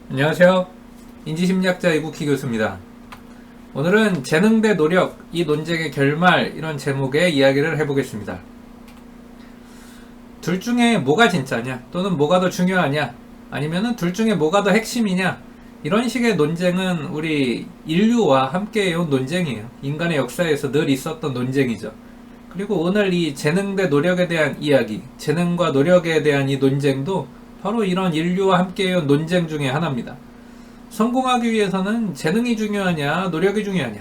안녕하세요. 인지심리학자 이국희 교수입니다. 오늘은 재능 대 노력, 이 논쟁의 결말, 이런 제목의 이야기를 해보겠습니다. 둘 중에 뭐가 진짜냐, 또는 뭐가 더 중요하냐, 아니면은 둘 중에 뭐가 더 핵심이냐, 이런 식의 논쟁은 우리 인류와 함께 해온 논쟁이에요. 인간의 역사에서 늘 있었던 논쟁이죠. 그리고 오늘 이 재능 대 노력에 대한 이야기, 재능과 노력에 대한 이 논쟁도 바로 이런 인류와 함께 해온 논쟁 중에 하나입니다. 성공하기 위해서는 재능이 중요하냐, 노력이 중요하냐,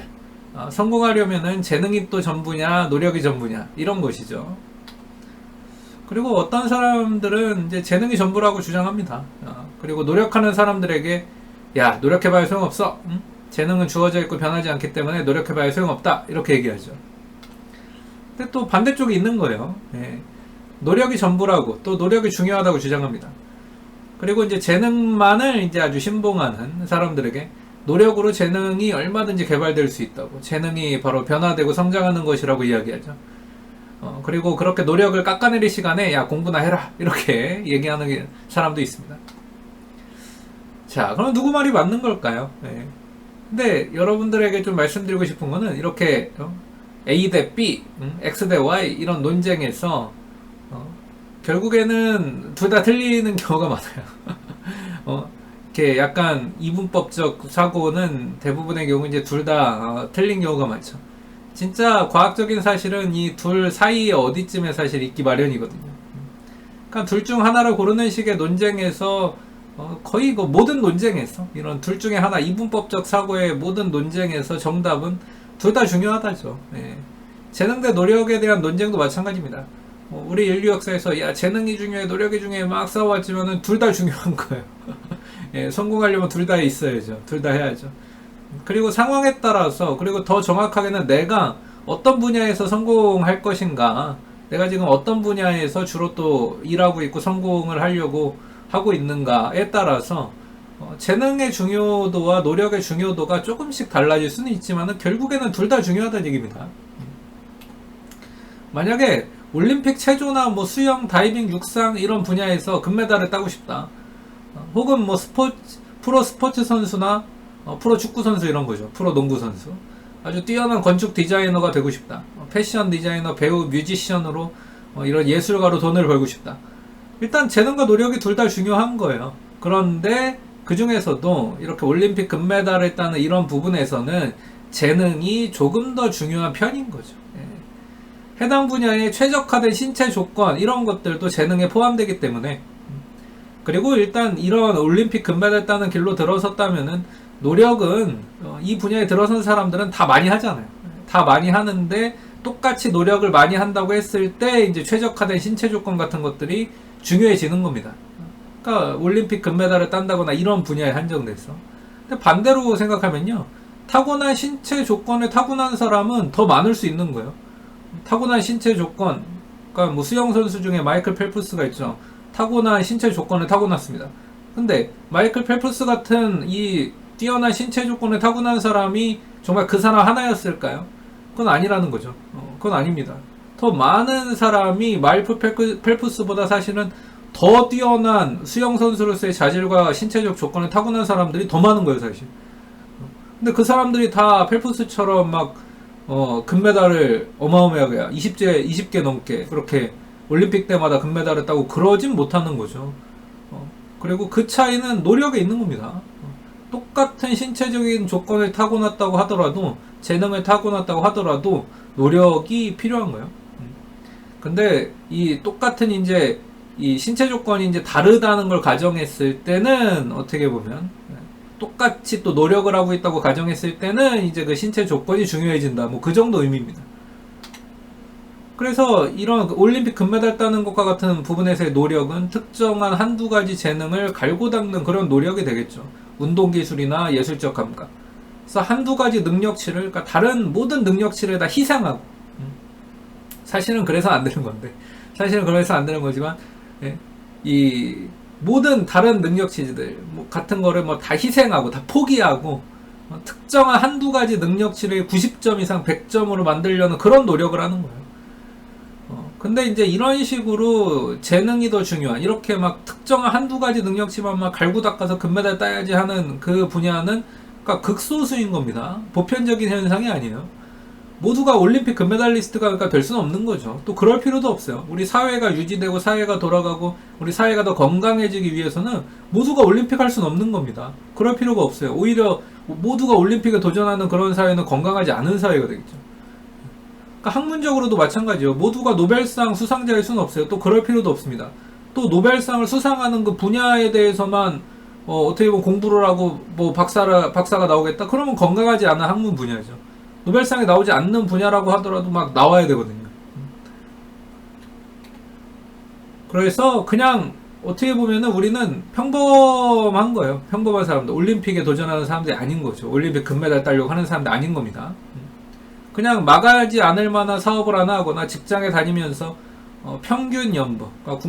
성공하려면은 재능이 또 전부냐, 노력이 전부냐, 이런 것이죠. 그리고 어떤 사람들은 이제 재능이 전부라고 주장합니다. 그리고 노력하는 사람들에게 야, 노력해봐야 소용없어. 응? 재능은 주어져 있고 변하지 않기 때문에 노력해봐야 소용없다. 이렇게 얘기하죠. 근데 또 반대쪽이 있는 거예요. 예. 노력이 전부라고, 또 노력이 중요하다고 주장합니다. 그리고 이제 재능만을 이제 아주 신봉하는 사람들에게 노력으로 재능이 얼마든지 개발될 수 있다고, 재능이 바로 변화되고 성장하는 것이라고 이야기하죠. 그리고 그렇게 노력을 깎아내릴 시간에 야, 공부나 해라, 이렇게 얘기하는 사람도 있습니다. 자, 그럼 누구 말이 맞는 걸까요? 네. 근데 여러분들에게 좀 말씀드리고 싶은 거는 이렇게 A 대 B, X 대 Y 이런 논쟁에서 결국에는 둘 다 틀리는 경우가 많아요. 이렇게 약간 이분법적 사고는 대부분의 경우 이제 둘 다 틀린 경우가 많죠. 진짜 과학적인 사실은 이 둘 사이에 어디쯤에 사실 있기 마련이거든요. 그러니까 둘 중 하나를 고르는 식의 논쟁에서 거의 그 모든 논쟁에서 이런 둘 중에 하나 이분법적 사고의 모든 논쟁에서 정답은 둘 다 중요하다죠. 예. 재능 대 노력에 대한 논쟁도 마찬가지입니다. 우리 인류 역사에서 야, 재능이 중요해, 노력이 중요해 막 싸워왔지만은 둘 다 중요한 거예요. 예, 성공하려면 둘 다 있어야죠. 둘 다 해야죠. 그리고 상황에 따라서, 그리고 더 정확하게는 내가 어떤 분야에서 성공할 것인가, 내가 지금 어떤 분야에서 주로 또 일하고 있고 성공을 하려고 하고 있는가에 따라서 재능의 중요도와 노력의 중요도가 조금씩 달라질 수는 있지만 결국에는 둘 다 중요하다는 얘기입니다. 만약에 올림픽 체조나 뭐 수영, 다이빙, 육상 이런 분야에서 금메달을 따고 싶다, 혹은 뭐 프로 스포츠 선수나 프로 축구 선수 이런 거죠. 프로 농구 선수, 아주 뛰어난 건축 디자이너가 되고 싶다, 패션 디자이너, 배우, 뮤지션으로 이런 예술가로 돈을 벌고 싶다. 일단 재능과 노력이 둘 다 중요한 거예요. 그런데 그 중에서도 이렇게 올림픽 금메달을 따는 이런 부분에서는 재능이 조금 더 중요한 편인 거죠. 예. 해당 분야에 최적화된 신체 조건 이런 것들도 재능에 포함되기 때문에, 그리고 일단 이런 올림픽 금메달 따는 길로 들어섰다면은 노력은 이 분야에 들어선 사람들은 다 많이 하잖아요. 다 많이 하는데 똑같이 노력을 많이 한다고 했을 때 이제 최적화된 신체 조건 같은 것들이 중요해지는 겁니다. 그러니까 올림픽 금메달을 딴다거나 이런 분야에 한정돼서. 근데 반대로 생각하면요, 타고난 신체 조건에 타고난 사람은 더 많을 수 있는 거예요. 타고난 신체 조건, 그러니까 뭐 수영 선수 중에 마이클 펠프스가 있죠. 타고난 신체 조건에 타고났습니다. 근데 마이클 펠프스 같은 이 뛰어난 신체 조건에 타고난 사람이 정말 그 사람 하나였을까요? 그건 아니라는 거죠. 그건 아닙니다. 더 많은 사람이 마이클 펠프스보다 사실은 더 뛰어난 수영 선수로서의 자질과 신체적 조건에 타고난 사람들이 더 많은 거예요, 사실. 근데 그 사람들이 다 펠프스처럼 막 금메달을 어마어마하게 20개 넘게 그렇게 올림픽 때마다 금메달을 따고 그러진 못하는 거죠. 그리고 그 차이는 노력에 있는 겁니다. 똑같은 신체적인 조건을 타고났다고 하더라도, 재능을 타고났다고 하더라도 노력이 필요한 거예요. 근데 이 똑같은 이제 이 신체 조건이 이제 다르다는 걸 가정했을 때는, 어떻게 보면 똑같이 또 노력을 하고 있다고 가정했을 때는 이제 그 신체 조건이 중요해진다, 뭐 그 정도 의미입니다. 그래서 이런 올림픽 금메달 따는 것과 같은 부분에서의 노력은 특정한 한두 가지 재능을 갈고 닦는 그런 노력이 되겠죠. 운동기술이나 예술적 감각. 그래서 한두 가지 능력치를, 그러니까 다른 모든 능력치를 다 희생하고, 사실은 그래서 안 되는 건데, 사실은 그래서 안 되는 거지만, 예, 이 모든 다른 능력치들 뭐 같은 거를 뭐 다 희생하고 다 포기하고 특정한 한두 가지 능력치를 90점 이상 100점으로 만들려는 그런 노력을 하는 거예요. 근데 이제 이런 식으로 재능이 더 중요한, 이렇게 막 특정한 한두 가지 능력치만 막 갈고 닦아서 금메달 따야지 하는 그 분야는 그러니까 극소수인 겁니다. 보편적인 현상이 아니에요. 모두가 올림픽 금메달리스트가 그러니까 될 수는 없는 거죠. 또 그럴 필요도 없어요. 우리 사회가 유지되고 사회가 돌아가고 우리 사회가 더 건강해지기 위해서는 모두가 올림픽 할 수는 없는 겁니다. 그럴 필요가 없어요. 오히려 모두가 올림픽에 도전하는 그런 사회는 건강하지 않은 사회가 되겠죠. 그러니까 학문적으로도 마찬가지예요. 모두가 노벨상 수상자일 수는 없어요. 또 그럴 필요도 없습니다. 또 노벨상을 수상하는 그 분야에 대해서만 어떻게 보면 공부를 하고 뭐 박사가 나오겠다? 그러면 건강하지 않은 학문 분야죠. 노벨상에 나오지 않는 분야라고 하더라도 막 나와야 되거든요. 그래서 그냥 어떻게 보면은 우리는 평범한 거예요. 평범한 사람들. 올림픽에 도전하는 사람들이 아닌 거죠. 올림픽 금메달 따려고 하는 사람들 아닌 겁니다. 그냥 막아지 않을 만한 사업을 하나 하거나 직장에 다니면서 평균 연봉, 그러니까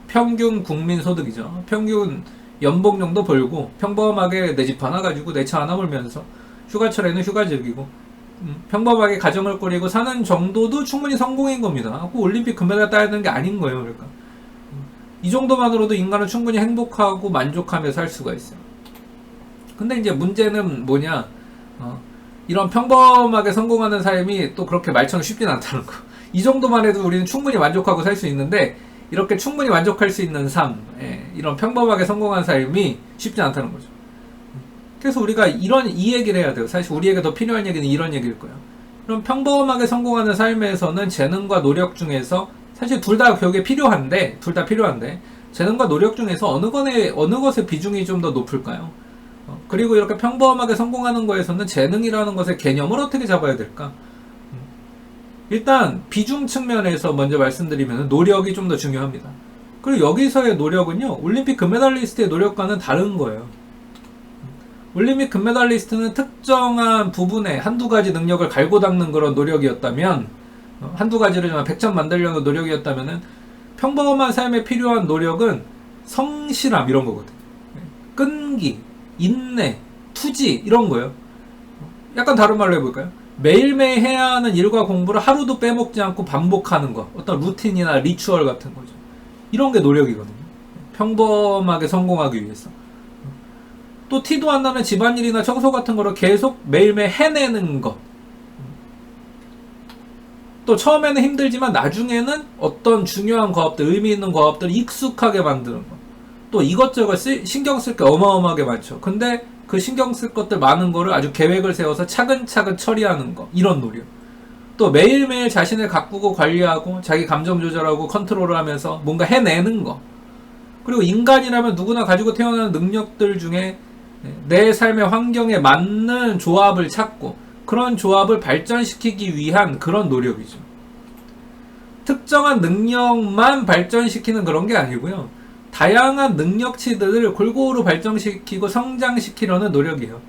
평균 국민 소득이죠. 평균 연봉 정도 벌고 평범하게 내 집 하나 가지고 내 차 하나 몰면서 휴가철에는 휴가 즐기고 평범하게 가정을 꾸리고 사는 정도도 충분히 성공인 겁니다. 꼭 올림픽 금메달 따야 되는 게 아닌 거예요. 그러니까 이 정도만으로도 인간은 충분히 행복하고 만족하며 살 수가 있어요. 근데 이제 문제는 뭐냐, 이런 평범하게 성공하는 삶이 또 그렇게 말처럼 쉽진 않다는 거. 이 정도만 해도 우리는 충분히 만족하고 살 수 있는데 이렇게 충분히 만족할 수 있는 삶, 이런 평범하게 성공한 삶이 쉽지 않다는 거죠. 그래서 우리가 이 얘기를 해야 돼요. 사실 우리에게 더 필요한 얘기는 이런 얘기일 거예요. 그럼 평범하게 성공하는 삶에서는 재능과 노력 중에서 사실 둘 다 필요한데 재능과 노력 중에서 어느 것의 비중이 좀 더 높을까요? 그리고 이렇게 평범하게 성공하는 거에서는 재능이라는 것의 개념을 어떻게 잡아야 될까? 일단 비중 측면에서 먼저 말씀드리면 노력이 좀 더 중요합니다. 그리고 여기서의 노력은요, 올림픽 금메달리스트의 노력과는 다른 거예요. 올림픽 금메달리스트는 특정한 부분에 한두 가지 능력을 갈고 닦는 그런 노력이었다면, 한두 가지를 100점 만들려는 노력이었다면은 평범한 삶에 필요한 노력은 성실함 이런 거거든. 끈기, 인내, 투지 이런 거예요. 약간 다른 말로 해볼까요? 매일매일 해야 하는 일과 공부를 하루도 빼먹지 않고 반복하는 거, 어떤 루틴이나 리추얼 같은 거죠. 이런 게 노력이거든요. 평범하게 성공하기 위해서. 또 티도 안 나는 집안일이나 청소 같은 거를 계속 매일매일 해내는 것. 또 처음에는 힘들지만 나중에는 어떤 중요한 과업들, 의미 있는 과업들을 익숙하게 만드는 것. 또 이것저것 신경 쓸 게 어마어마하게 많죠. 근데 그 신경 쓸 것들 많은 거를 아주 계획을 세워서 차근차근 처리하는 거. 이런 노력. 또 매일매일 자신을 가꾸고 관리하고 자기 감정 조절하고 컨트롤을 하면서 뭔가 해내는 거. 그리고 인간이라면 누구나 가지고 태어나는 능력들 중에 내 삶의 환경에 맞는 조합을 찾고 그런 조합을 발전시키기 위한 그런 노력이죠. 특정한 능력만 발전시키는 그런 게 아니고요. 다양한 능력치들을 골고루 발전시키고 성장시키려는 노력이에요.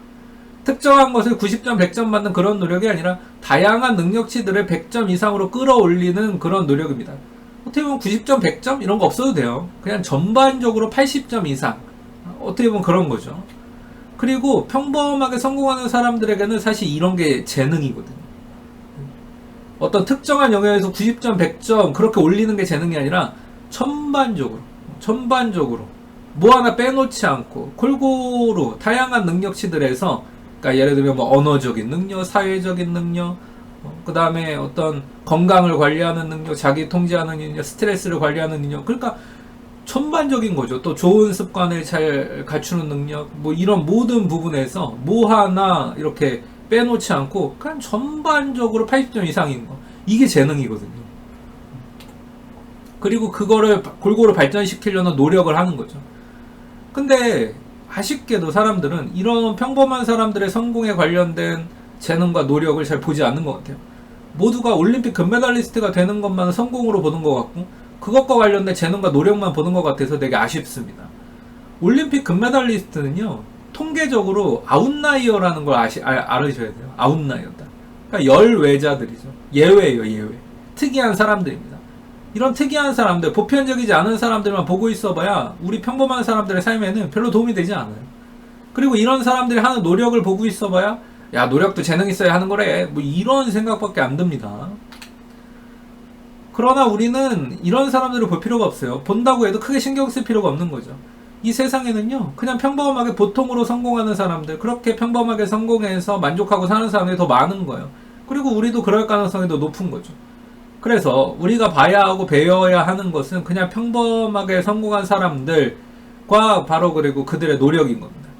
특정한 것을 90점, 100점 받는 그런 노력이 아니라 다양한 능력치들을 100점 이상으로 끌어올리는 그런 노력입니다. 어떻게 보면 90점, 100점 이런 거 없어도 돼요. 그냥 전반적으로 80점 이상. 어떻게 보면 그런 거죠. 그리고 평범하게 성공하는 사람들에게는 사실 이런 게 재능이거든요. 어떤 특정한 영역에서 90점, 100점 그렇게 올리는 게 재능이 아니라 전반적으로 뭐 하나 빼놓지 않고 골고루 다양한 능력치들에서, 그러니까 예를 들면 뭐 언어적인 능력, 사회적인 능력, 그 다음에 어떤 건강을 관리하는 능력, 자기 통제하는 능력, 스트레스를 관리하는 능력, 그러니까 전반적인 거죠. 또 좋은 습관을 잘 갖추는 능력, 뭐 이런 모든 부분에서 뭐 하나 이렇게 빼놓지 않고 그냥 전반적으로 80점 이상인 거. 이게 재능이거든요. 그리고 그거를 골고루 발전시키려는 노력을 하는 거죠. 근데 아쉽게도 사람들은 이런 평범한 사람들의 성공에 관련된 재능과 노력을 잘 보지 않는 것 같아요. 모두가 올림픽 금메달리스트가 되는 것만 성공으로 보는 것 같고 그것과 관련된 재능과 노력만 보는 것 같아서 되게 아쉽습니다. 올림픽 금메달리스트는요, 통계적으로 아웃라이어라는 걸 알으셔야 돼요. 아웃라이어다. 그러니까 열외자들이죠. 예외예요, 예외. 특이한 사람들입니다. 이런 특이한 사람들, 보편적이지 않은 사람들만 보고 있어봐야 우리 평범한 사람들의 삶에는 별로 도움이 되지 않아요. 그리고 이런 사람들이 하는 노력을 보고 있어봐야 야, 노력도 재능 있어야 하는 거래. 뭐 이런 생각밖에 안 듭니다. 그러나 우리는 이런 사람들을 볼 필요가 없어요. 본다고 해도 크게 신경 쓸 필요가 없는 거죠. 이 세상에는요, 그냥 평범하게 보통으로 성공하는 사람들, 그렇게 평범하게 성공해서 만족하고 사는 사람들이 더 많은 거예요. 그리고 우리도 그럴 가능성이 더 높은 거죠. 그래서 우리가 봐야 하고 배워야 하는 것은 그냥 평범하게 성공한 사람들과 바로 그리고 그들의 노력인 겁니다.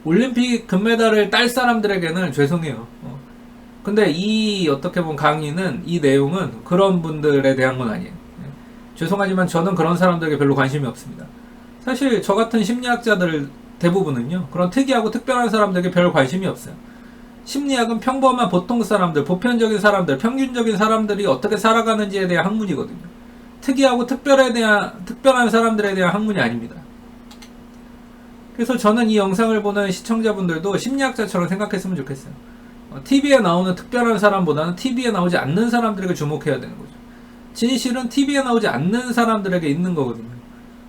올림픽 금메달을 딸 사람들에게는 죄송해요. 근데 이 어떻게 보면 강의는 이 내용은 그런 분들에 대한 건 아니에요. 죄송하지만 저는 그런 사람들에게 별로 관심이 없습니다. 사실 저 같은 심리학자들 대부분은요, 그런 특이하고 특별한 사람들에게 별 관심이 없어요. 심리학은 평범한 보통 사람들, 보편적인 사람들, 평균적인 사람들이 어떻게 살아가는지에 대한 학문이거든요. 특이하고 특별한 사람들에 대한 학문이 아닙니다. 그래서 저는 이 영상을 보는 시청자분들도 심리학자처럼 생각했으면 좋겠어요. TV에 나오는 특별한 사람보다는 TV에 나오지 않는 사람들에게 주목해야 되는 거죠. 진실은 TV에 나오지 않는 사람들에게 있는 거거든요.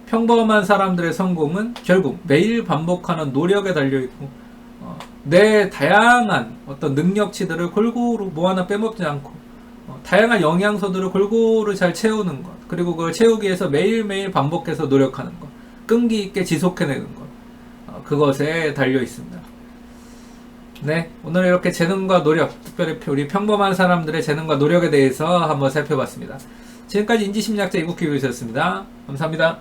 평범한 사람들의 성공은 결국 매일 반복하는 노력에 달려있고, 내 다양한 어떤 능력치들을 골고루 뭐 하나 빼먹지 않고, 다양한 영양소들을 골고루 잘 채우는 것, 그리고 그걸 채우기 위해서 매일매일 반복해서 노력하는 것, 끈기 있게 지속해내는 것, 그것에 달려있습니다. 네, 오늘 이렇게 재능과 노력, 특별히 우리 평범한 사람들의 재능과 노력에 대해서 한번 살펴봤습니다. 지금까지 인지심리학자 이국규 교수였습니다. 감사합니다.